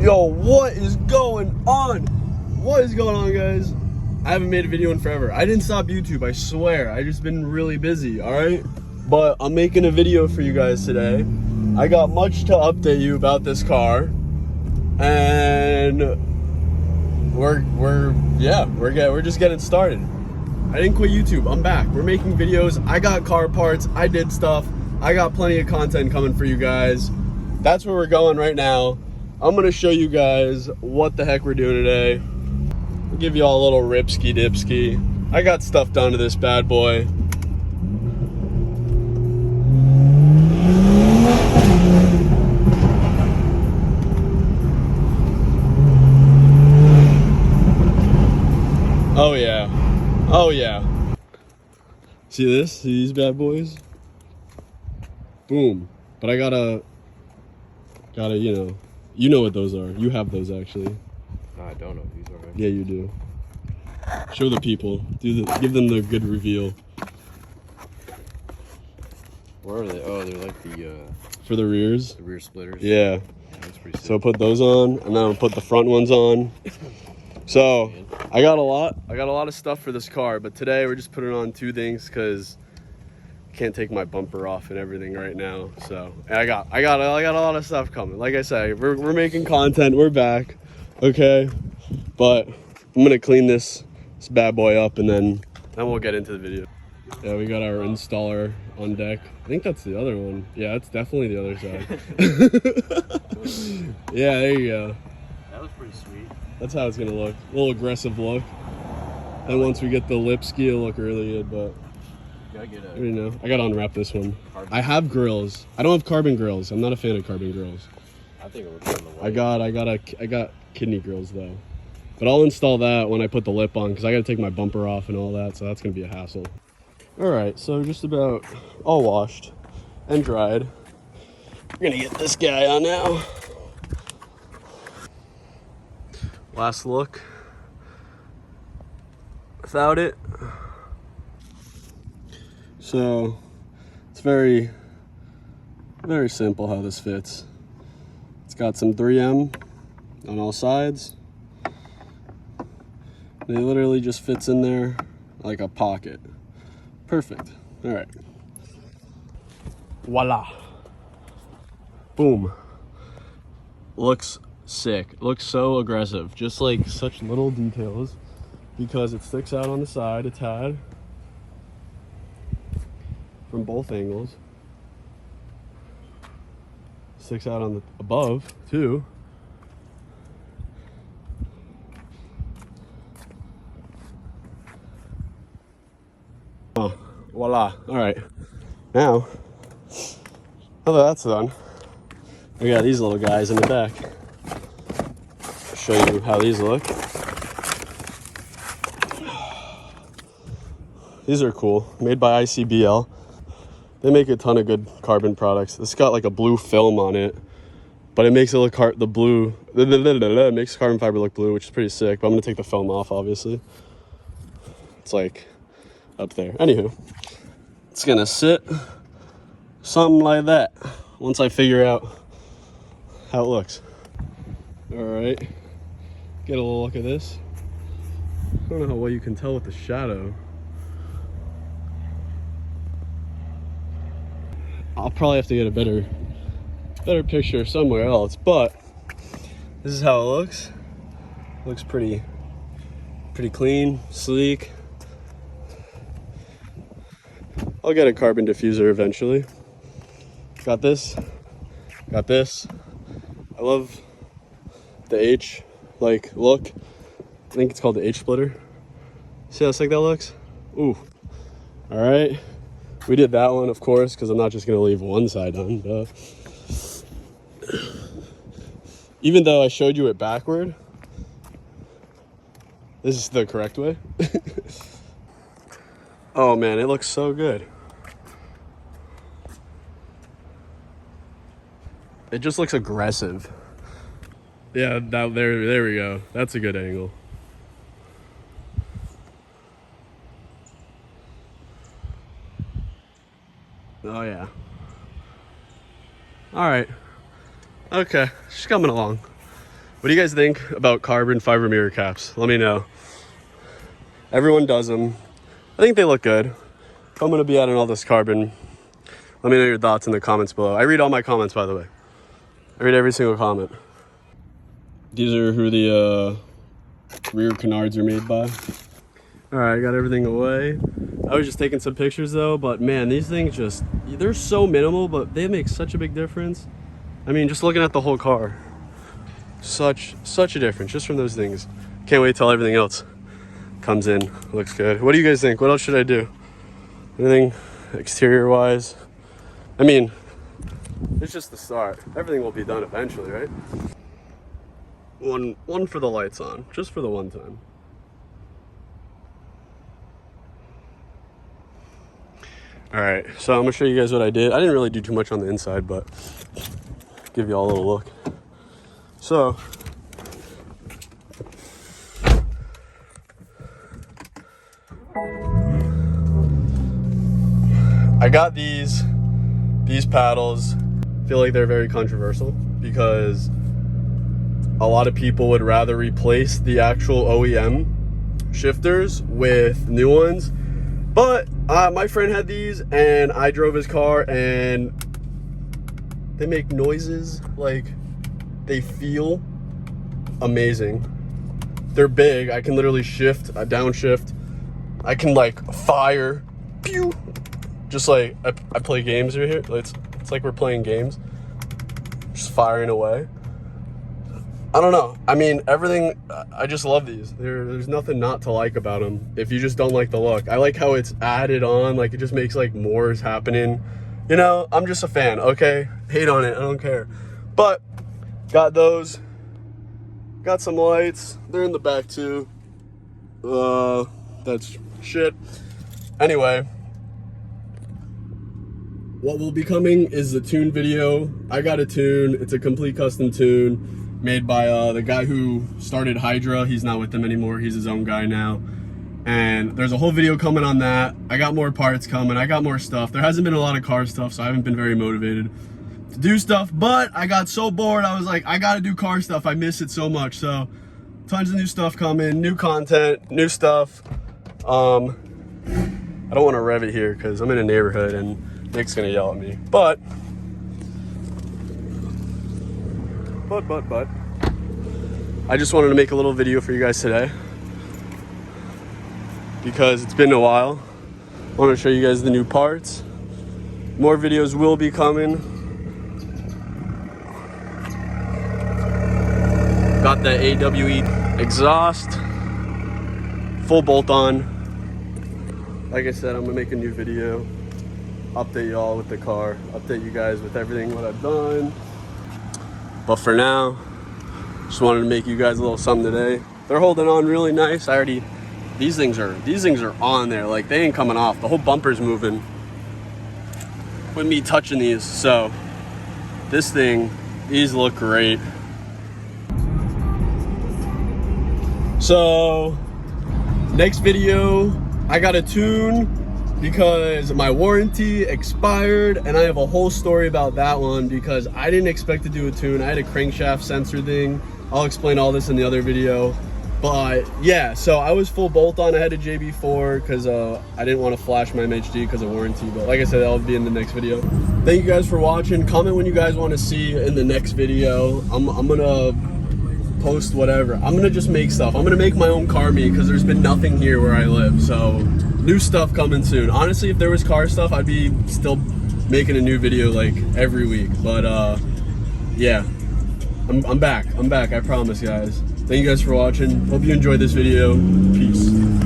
Yo, what is going on? What is going on, guys? I haven't made a video in forever. I didn't stop YouTube, I swear. I just been really busy, all right? But I'm making a video for you guys today. I got much to update you about this car. And we're just getting started. I didn't quit YouTube. I'm back. We're making videos. I got car parts. I did stuff. I got plenty of content coming for you guys. That's where we're going right now. I'm gonna show you guys what the heck we're doing today. I'll give you all a little ripski dipski. I got stuff done to this bad boy. Oh yeah. Oh yeah. See this? See these bad boys? Boom. But I gotta, you know what those are. You have those actually. No, I don't know what these are. Yeah, you do. Show the people. Give them the good reveal. Where are they? Oh, they're like the For the rears? rear splitters. Yeah. That's pretty sick. So I'll put those on, and then I'll put the front ones on. So I got a lot of stuff for this car, but today we're just putting on two things because I can't take my bumper off and everything right now. So and I got a lot of stuff coming. Like I said, we're making content. We're back, okay. But I'm gonna clean this bad boy up, and then we'll get into the video. Yeah, we got our installer on deck. I think that's the other one. Yeah, it's definitely the other side. Yeah, there you go. That was pretty sweet. That's how it's gonna look. A little aggressive look. And once we get the lipski, it'll look really good, but Gotta get I don't know. I gotta unwrap this one. Carbon. I have grills. I don't have carbon grills. I'm not a fan of carbon grills. I think it looks on the way. I got kidney grills though. But I'll install that when I put the lip on because I gotta take my bumper off and all that, so that's gonna be a hassle. Alright, so just about all washed and dried. We're gonna get this guy on now. Last look without it. So it's very simple how this fits. It's got some 3M on all sides. And it literally just fits in there like a pocket. Perfect. All right. Voila. Boom. Looks sick. Looks so aggressive. Just like such little details because it sticks out on the side a tad from both angles. Sticks out on the above too. Oh, voila. All right. Now that that's done, we got these little guys in the back. I'll show you how these look. These are cool. Made by ICBL. They make a ton of good carbon products. This got like a blue film on it, but it makes it look the blue. It makes carbon fiber look blue, which is pretty sick. But I'm gonna take the film off, obviously. It's like up there. Anywho, it's gonna sit something like that once I figure out how it looks. All right, get a little look at this. I don't know how well you can tell with the shadow. I'll probably have to get a better picture somewhere else, but this is how it looks. Looks pretty clean, sleek. I'll get a carbon diffuser eventually. Got this. I love the H look. I think it's called the H splitter. See how sick that looks? Ooh. All right. We did that one, of course, because I'm not just gonna leave one side on. But even though I showed you it backward, this is the correct way. Oh man, it looks so good. It just looks aggressive. Yeah, there we go. That's a good angle. Oh yeah. All right. Okay, she's coming along. What do you guys think about carbon fiber mirror caps? Let me know. Everyone does them. I think they look good. If I'm gonna be adding all this carbon, let me know your thoughts in the comments below. I read all my comments, by the way. I read every single comment. These are who the rear canards are made by. All right, I got everything away. I was just taking some pictures though, but man, these things just, they're so minimal, but they make such a big difference. I mean, just looking at the whole car, such a difference just from those things. Can't wait till everything else comes in. Looks good. What do you guys think? What else should I do? Anything exterior wise? I mean, it's just the start. Everything will be done eventually, right? One for the lights on, just for the one time. All right, so I'm gonna show you guys what I did. I didn't really do too much on the inside, but give you all a little look. So, I got these paddles. I feel like they're very controversial because a lot of people would rather replace the actual OEM shifters with new ones. But my friend had these and I drove his car and they make noises like they feel amazing. They're big. I can literally shift, downshift. I can like fire, pew. Just like I play games over here. It's like we're playing games, just firing away. I don't know. I mean, everything, I just love these. There's nothing not to like about them if you just don't like the look. I like how it's added on, like it just makes like more is happening. You know, I'm just a fan, okay? Hate on it, I don't care. But, got those. Got some lights. They're in the back too. That's shit. Anyway. What will be coming is the tune video. I got a tune. It's a complete custom tune made by the guy who started Hydra. He's not with them anymore. He's his own guy now. And there's a whole video coming on that. I got more parts coming. I got more stuff. There hasn't been a lot of car stuff, so I haven't been very motivated to do stuff. But I got so bored, I was like, I gotta do car stuff. I miss it so much. So tons of new stuff coming, new content, new stuff. I don't want to rev it here because I'm in a neighborhood and Nick's gonna yell at me. But I just wanted to make a little video for you guys today because it's been a while. I want to show you guys the new parts. More videos will be coming. Got the AWE exhaust, full bolt on. Like I said, I'm gonna make a new video, update y'all with the car, update you guys with everything what I've done. But for now, just wanted to make you guys a little something today. They're holding on really nice. These things are on there, like they ain't coming off. The whole bumper's moving with me touching these. So these look great. So next video, I got a tune because my warranty expired and I have a whole story about that one because I didn't expect to do a tune. I had a crankshaft sensor thing. I'll explain all this in the other video. But yeah, so I was full bolt on. I had a JB4 because I didn't want to flash my MHD because of warranty. But like I said, that'll be in the next video. Thank you guys for watching. Comment when you guys want to see in the next video. I'm gonna post whatever. I'm gonna just make stuff. I'm gonna make my own car meet because there's been nothing here where I live. So new stuff coming soon. Honestly, if there was car stuff, I'd be still making a new video like every week. But yeah, I'm back. I promise, guys. Thank you guys for watching. Hope you enjoyed this video. Peace.